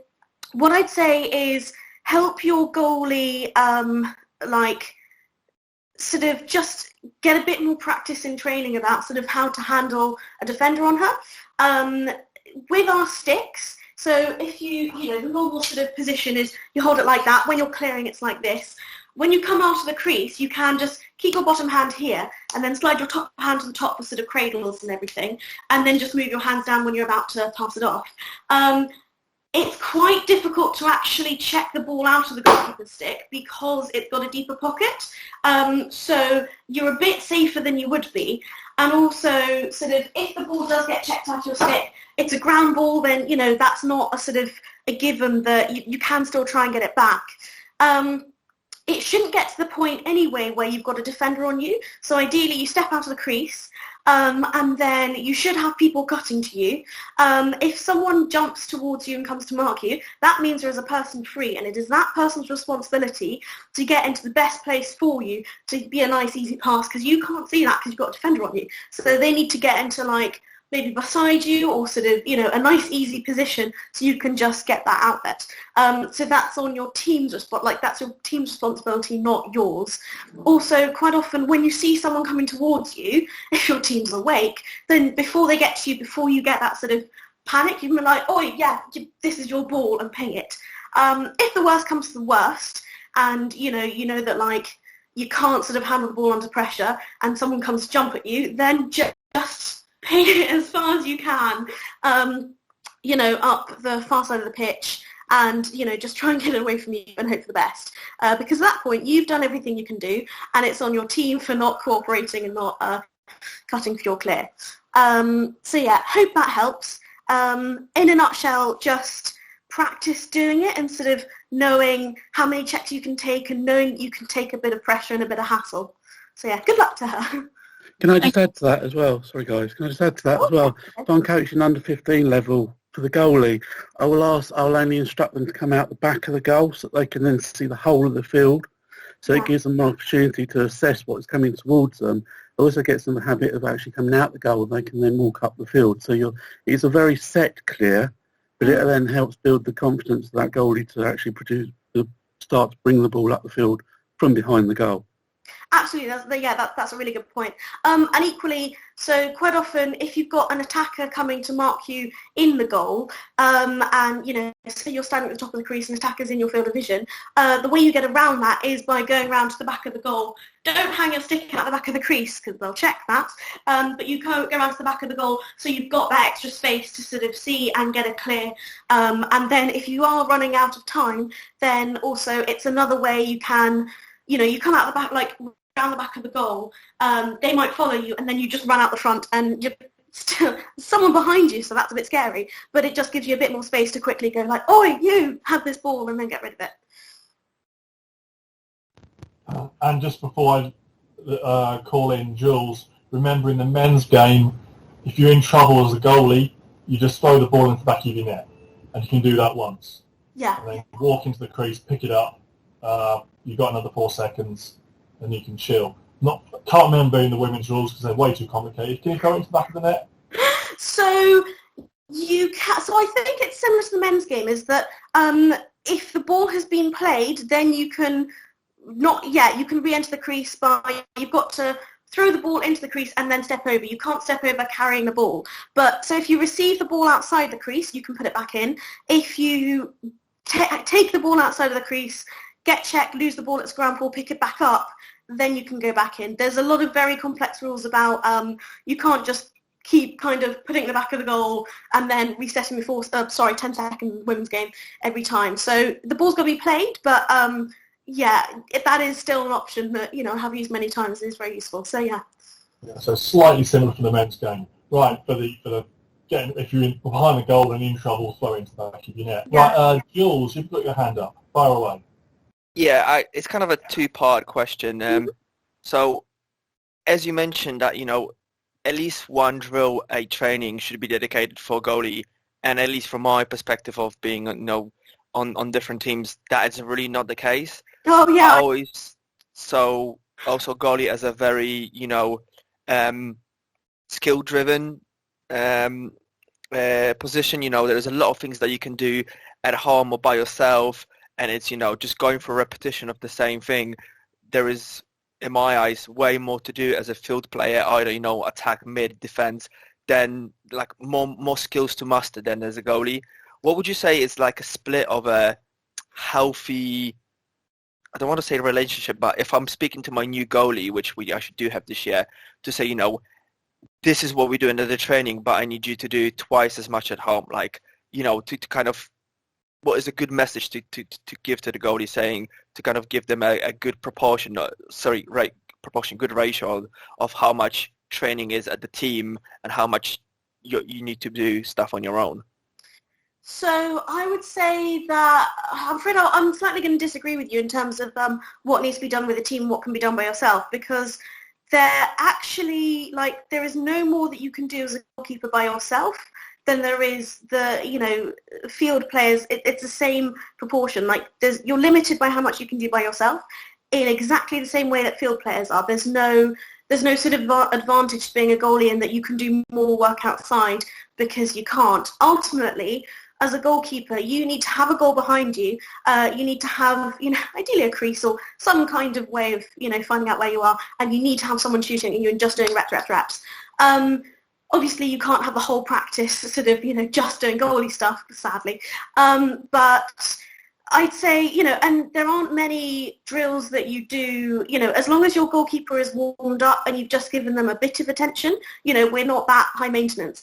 what I'd say is help your goalie sort of just get a bit more practice in training about sort of how to handle a defender on her. With our sticks, so if the normal sort of position is you hold it like that. When you're clearing, it's like this. When you come out of the crease, you can just keep your bottom hand here and then slide your top hand to the top for sort of cradles and everything, and then just move your hands down when you're about to pass it off. It's quite difficult to actually check the ball out of the goalkeeper stick because it's got a deeper pocket. So you're a bit safer than you would be. And also, sort of, if the ball does get checked out of your stick, it's a ground ball, then, that's not a sort of a given that you can still try and get it back. It shouldn't get to the point anyway where you've got a defender on you. So ideally, you step out of the crease, and then you should have people cutting to you. If someone jumps towards you and comes to mark you, that means there is a person free, and it is that person's responsibility to get into the best place for you to be a nice, easy pass, because you can't see that because you've got a defender on you. So they need to get into maybe beside you, or sort of, a nice easy position so you can just get that outlet. So that's on your team's that's your team's responsibility, not yours. Also, quite often when you see someone coming towards you, if your team's awake, then before they get to you, before you get that sort of panic, you can be like, oh yeah, this is your ball, and ping it. If the worst comes to the worst, and you know that like you can't sort of handle the ball under pressure, and someone comes to jump at you, then just ping it as far as you can, up the far side of the pitch, and just try and get it away from you and hope for the best. Because at that point you've done everything you can do, and it's on your team for not cooperating and not cutting for your clear. So yeah, hope that helps. In a nutshell, just practice doing it and sort of knowing how many checks you can take, and knowing you can take a bit of pressure and a bit of hassle. So yeah, good luck to her. Can I just add to that as well? Sorry guys, can I just add to that as well? If I'm coaching under 15 level for the goalie, I'll only instruct them to come out the back of the goal so that they can then see the whole of the field. So it gives them an opportunity to assess what's coming towards them. It also gets them the habit of actually coming out the goal, and they can then walk up the field. So it's a very set clear, but it then helps build the confidence of that goalie to actually start to bring the ball up the field from behind the goal. Absolutely, that's a really good point. And equally, so quite often if you've got an attacker coming to mark you in the goal, and so you're standing at the top of the crease and attacker's in your field of vision, the way you get around that is by going around to the back of the goal. Don't hang your stick out the back of the crease because they'll check that, but you go around to the back of the goal so you've got that extra space to sort of see and get a clear. And then if you are running out of time, then also it's another way you can, you come out the back, like down the back of the goal, they might follow you, and then you just run out the front, and you're still someone behind you, so that's a bit scary, but it just gives you a bit more space to quickly go like, oi, you have this ball, and then get rid of it. And just before I call in Jules, remember in the men's game, if you're in trouble as a goalie, you just throw the ball into the back of your net, and you can do that once. Yeah. And then walk into the crease, pick it up, you've got another 4 seconds, and you can chill. Can't remember in the women's rules because they're way too complicated. Can you go into the back of the net? So you can. So I think it's similar to the men's game. Is that if the ball has been played, then you can you can re-enter the crease by, you've got to throw the ball into the crease and then step over. You can't step over carrying the ball. But so if you receive the ball outside the crease, you can put it back in. If you take the ball outside of the crease, get checked, lose the ball at scrum ball, pick it back up, then you can go back in. There's a lot of very complex rules about you can't just keep kind of putting it in the back of the goal and then resetting before 10-second women's game every time. So the ball's got to be played, but that is still an option that I have used many times and is very useful. So yeah. So slightly similar for the men's game, right? For the if you're behind the goal and in trouble, throw into the back of your net. Yeah. Right, Jules, you've got your hand up. Fire away. Yeah, it's kind of a two-part question. So, as you mentioned that, at least one drill, a training should be dedicated for goalie, and at least from my perspective of being, on different teams, that is really not the case. Oh, yeah. Also goalie as a very, skill-driven position. There's a lot of things that you can do at home or by yourself, and it's, just going for a repetition of the same thing. There is, in my eyes, way more to do as a field player, either, attack, mid, defense, than like more skills to master than as a goalie. What would you say is like a split of a healthy, I don't want to say relationship, but if I'm speaking to my new goalie, which we actually do have this year, to say, this is what we do in the training, but I need you to do twice as much at home, like, to kind of, what is a good message to give to the goalie, saying to kind of give them a good proportion, good ratio of how much training is at the team and how much you need to do stuff on your own? So I would say that I'm afraid I'm slightly going to disagree with you in terms of what needs to be done with a team, what can be done by yourself, because there is no more that you can do as a goalkeeper by yourself than there is the field players. It's the same proportion. Like you're limited by how much you can do by yourself in exactly the same way that field players are. There's there's no sort of advantage to being a goalie in that you can do more work outside because you can't. Ultimately, as a goalkeeper, you need to have a goal behind you. You need to have, ideally a crease or some kind of way of, finding out where you are, and you need to have someone shooting at you and just doing reps. Obviously, you can't have the whole practice sort of, just doing goalie stuff, sadly. But I'd say, and there aren't many drills that you do, as long as your goalkeeper is warmed up and you've just given them a bit of attention, we're not that high maintenance.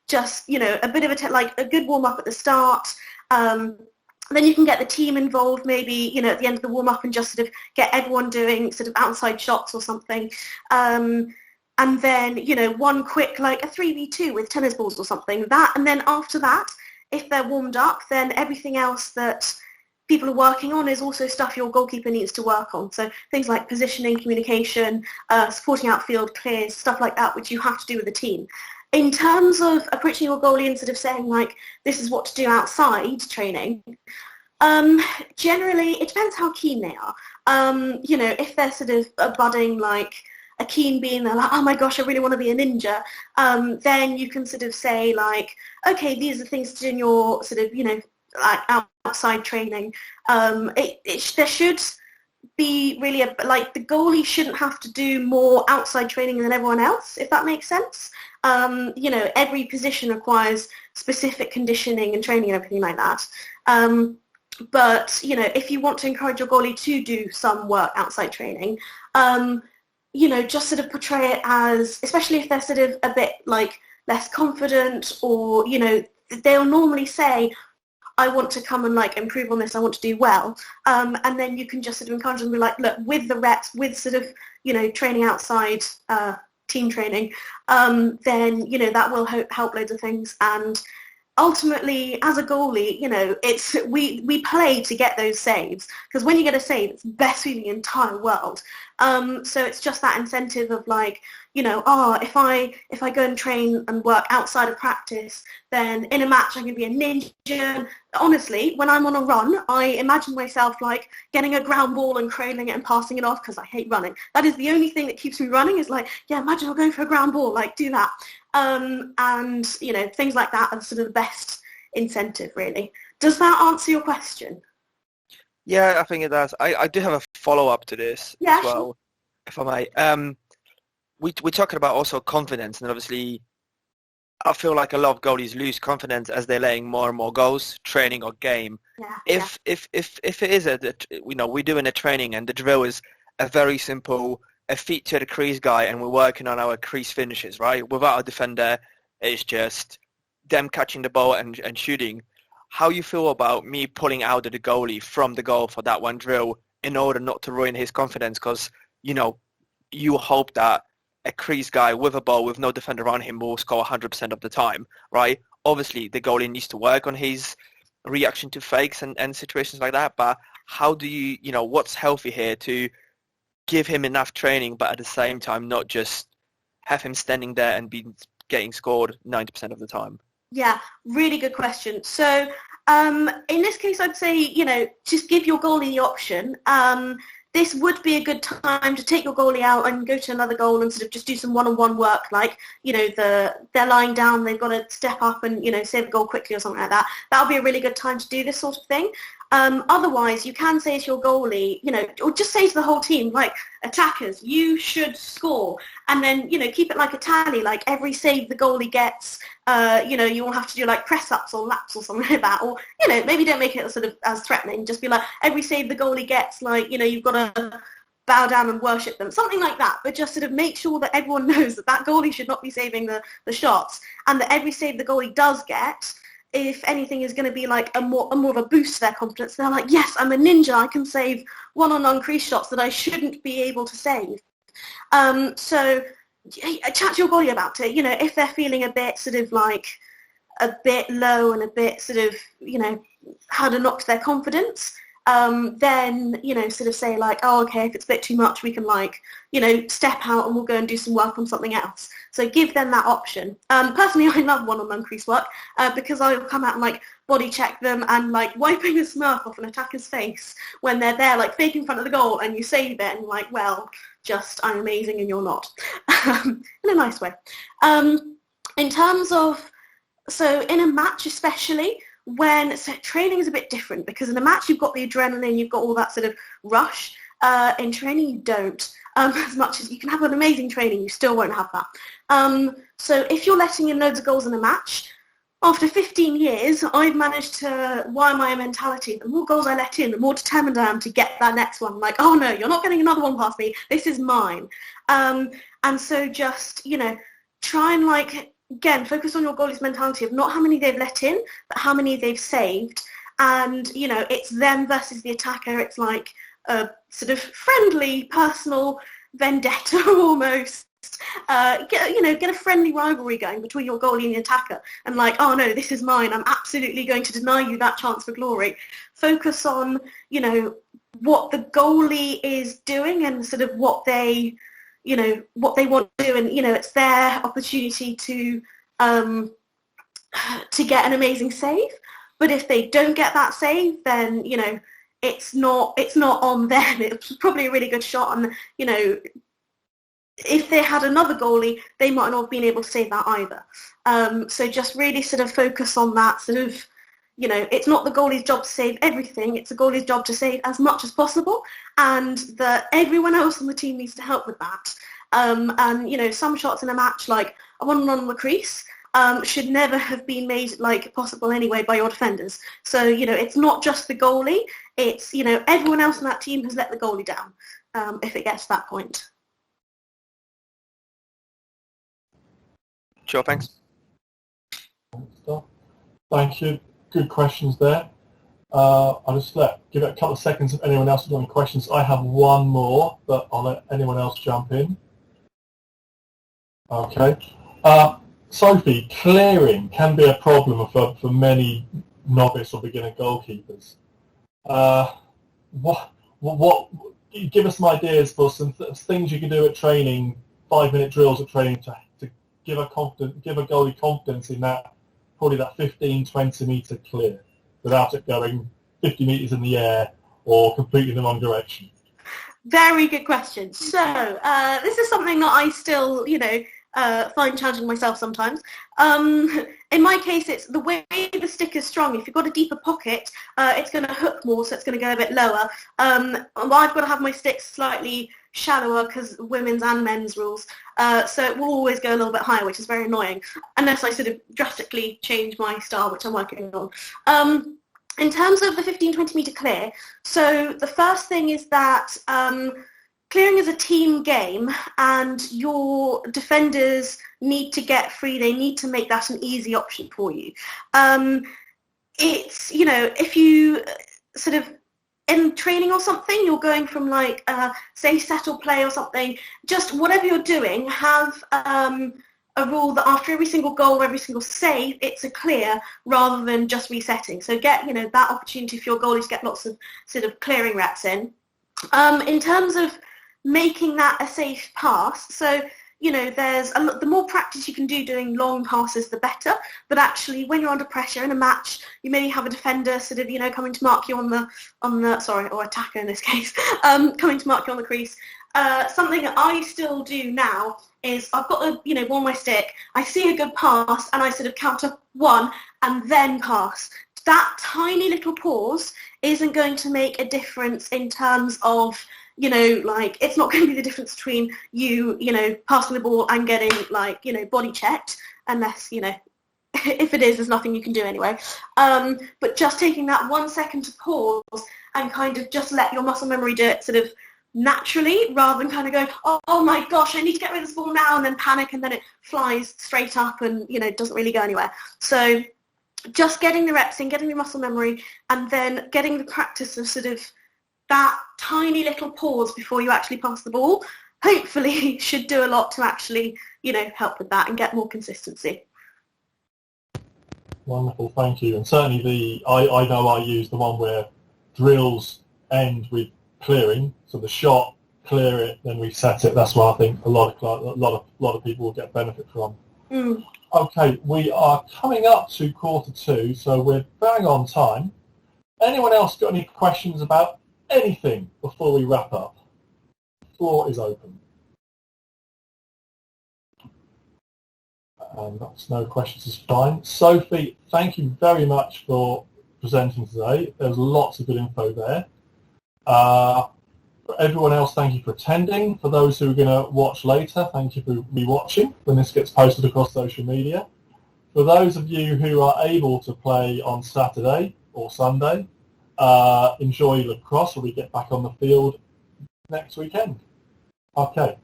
Just, a bit of like a good warm-up at the start. Then you can get the team involved maybe, at the end of the warm-up and just sort of get everyone doing sort of outside shots or something. And then, one quick, like a 3v2 with tennis balls or something. And then after that, if they're warmed up, then everything else that people are working on is also stuff your goalkeeper needs to work on. So things like positioning, communication, supporting outfield clears, stuff like that, which you have to do with the team. In terms of approaching your goalie and sort of saying, like, this is what to do outside training, generally, it depends how keen they are. If they're sort of a budding, like, a keen being, they're like, oh my gosh, I really want to be a ninja, then you can sort of say, like, okay, these are things to do in your sort of, like outside training. There should be really the goalie shouldn't have to do more outside training than everyone else, if that makes sense. Every position requires specific conditioning and training and everything like that. But if you want to encourage your goalie to do some work outside training, just sort of portray it as, especially if they're sort of a bit like less confident, or they'll normally say, I want to come and like improve on this, I want to do well, and then you can just sort of encourage them and be like, look, with the reps, with sort of training outside, team training, then that will help loads of things. And ultimately, as a goalie, it's we play to get those saves, because when you get a save, it's the best feeling in the entire world. So it's just that incentive of like, if I go and train and work outside of practice, then in a match I can be a ninja. Honestly, when I'm on a run, I imagine myself like getting a ground ball and cradling it and passing it off, because I hate running. That is the only thing that keeps me running, is like, yeah, imagine I'm going for a ground ball, like do that. And things like that are sort of the best incentive, really. Does that answer your question? Yeah, I think it does. I do have a follow-up to this as well, if I may. We're talking about also confidence, and obviously I feel like a lot of goalies lose confidence as they're laying more and more goals, training or game. Yeah, If it is we're doing a training and the drill is a very simple, a feet to the crease guy, and we're working on our crease finishes, right? Without a defender, it's just them catching the ball and shooting. How you feel about me pulling out the goalie from the goal for that one drill in order not to ruin his confidence? Because, you hope that a crease guy with a ball with no defender around him will score 100% of the time, right? Obviously, the goalie needs to work on his reaction to fakes and situations like that, but how do you, what's healthy here to give him enough training, but at the same time not just have him standing there and be getting scored 90% of the time? Yeah, really good question. So in this case, I'd say, just give your goalie the option. This would be a good time to take your goalie out and go to another goal and sort of just do some one-on-one work, like, they're lying down, they've got to step up and, save a goal quickly or something like that. That would be a really good time to do this sort of thing. Otherwise, you can say to your goalie, or just say to the whole team, like, attackers, you should score. And then, keep it like a tally, like every save the goalie gets, you will have to do like press-ups or laps or something like that. Or, maybe don't make it sort of as threatening. Just be like, every save the goalie gets, like, you've got to bow down and worship them, something like that. But just sort of make sure that everyone knows that goalie should not be saving the shots, and that every save the goalie does get, if anything, is going to be like a more of a boost to their confidence. They're like, yes, I'm a ninja. I can save one-on-one crease shots that I shouldn't be able to save. So chat to your goalie about it. If they're feeling a bit sort of like a bit low and a bit sort of, how to knock their confidence, then, sort of say like, oh, okay, if it's a bit too much, we can like, step out and we'll go and do some work on something else. So give them that option. Personally, I love one-on-one crease work because I'll come out and like body check them and like wiping a smirk off an attacker's face when they're there like fake in front of the goal and you save it and like, well, just I'm amazing and you're not, in a nice way. In terms of, so in a match especially, so training is a bit different because in a match you've got the adrenaline, you've got all that sort of rush. In training you don't. As much as you can have an amazing training, you still won't have that. So if you're letting in loads of goals in a match, after 15 years, I've managed to wire my mentality. The more goals I let in, the more determined I am to get that next one. Like, oh no, you're not getting another one past me. This is mine. And so just, try and like, again, focus on your goalie's mentality of not how many they've let in, but how many they've saved. And, it's them versus the attacker. It's like a sort of friendly, personal vendetta almost. Get a friendly rivalry going between your goalie and the attacker. And like, oh no, this is mine. I'm absolutely going to deny you that chance for glory. Focus on, what the goalie is doing and sort of what they want to do, and it's their opportunity to get an amazing save. But if they don't get that save, then it's not on them. It's probably a really good shot, and if they had another goalie, they might not have been able to save that either. So just really sort of focus on that sort of. It's not the goalie's job to save everything, it's the goalie's job to save as much as possible, and that everyone else on the team needs to help with that. And, some shots in a match, like a one-on-one on the crease, should never have been made, like, possible anyway by your defenders. So, it's not just the goalie, it's, everyone else on that team has let the goalie down, if it gets to that point. Sure, thanks. Thank you. Good questions there. I'll just give it a couple of seconds if anyone else has got any questions. I have one more, but I'll let anyone else jump in. Okay. Sophie, clearing can be a problem for many novice or beginner goalkeepers. What give us some ideas for some things you can do at training, 5-minute drills at training to give a goalie confidence in that, probably that 15-20 metre clear without it going 50 metres in the air or completely in the wrong direction? Very good question. So this is something that I still, find challenging myself sometimes. In my case, it's the way the stick is strong. If you've got a deeper pocket, it's going to hook more, so it's going to go a bit lower. I've got to have my stick slightly shallower because women's and men's rules, so it will always go a little bit higher, which is very annoying, unless I sort of drastically change my style, which I'm working on. In terms of the 15-20 metre clear, so the first thing is that clearing is a team game, and your defenders need to get free. They need to make that an easy option for you. It's, if you sort of, in training or something, you're going from like, say, settle play or something, just whatever you're doing, have a rule that after every single goal, every single save, it's a clear rather than just resetting. So get, that opportunity for your goalies to get lots of sort of clearing reps in. In terms of making that a safe pass, so there's the more practice you can do doing long passes, the better. But actually, when you're under pressure in a match, you maybe have a defender sort of coming to mark you on the or attacker in this case, coming to mark you on the crease. Something that I still do now is I've got one on my stick. I see a good pass and I sort of count up one and then pass. That tiny little pause isn't going to make a difference in terms of it's not going to be the difference between you, passing the ball and getting, body checked, unless, if it is, there's nothing you can do anyway. But just taking that 1 second to pause and kind of just let your muscle memory do it sort of naturally, rather than kind of going, oh my gosh, I need to get rid of this ball now, and then panic, and then it flies straight up and, doesn't really go anywhere. So just getting the reps in, getting the muscle memory, and then getting the practice of sort of that tiny little pause before you actually pass the ball, hopefully should do a lot to actually, help with that and get more consistency. Wonderful, thank you. And certainly I know I use the one where drills end with clearing, so the shot, clear it, then reset it. That's what I think a lot of people will get benefit from. Mm. Okay, we are coming up to quarter two, so we're bang on time. Anyone else got any questions about anything before we wrap up? The floor is open. That's no questions is fine. Sophie, thank you very much for presenting today. There was lots of good info there. For everyone else, thank you for attending. For those who are going to watch later, thank you for rewatching when this gets posted across social media. For those of you who are able to play on Saturday or Sunday, enjoy Lacrosse, or we get back on the field next weekend. Okay.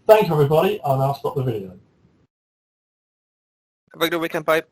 Thank you, everybody. I'll now stop the video. Have a good weekend. Bye.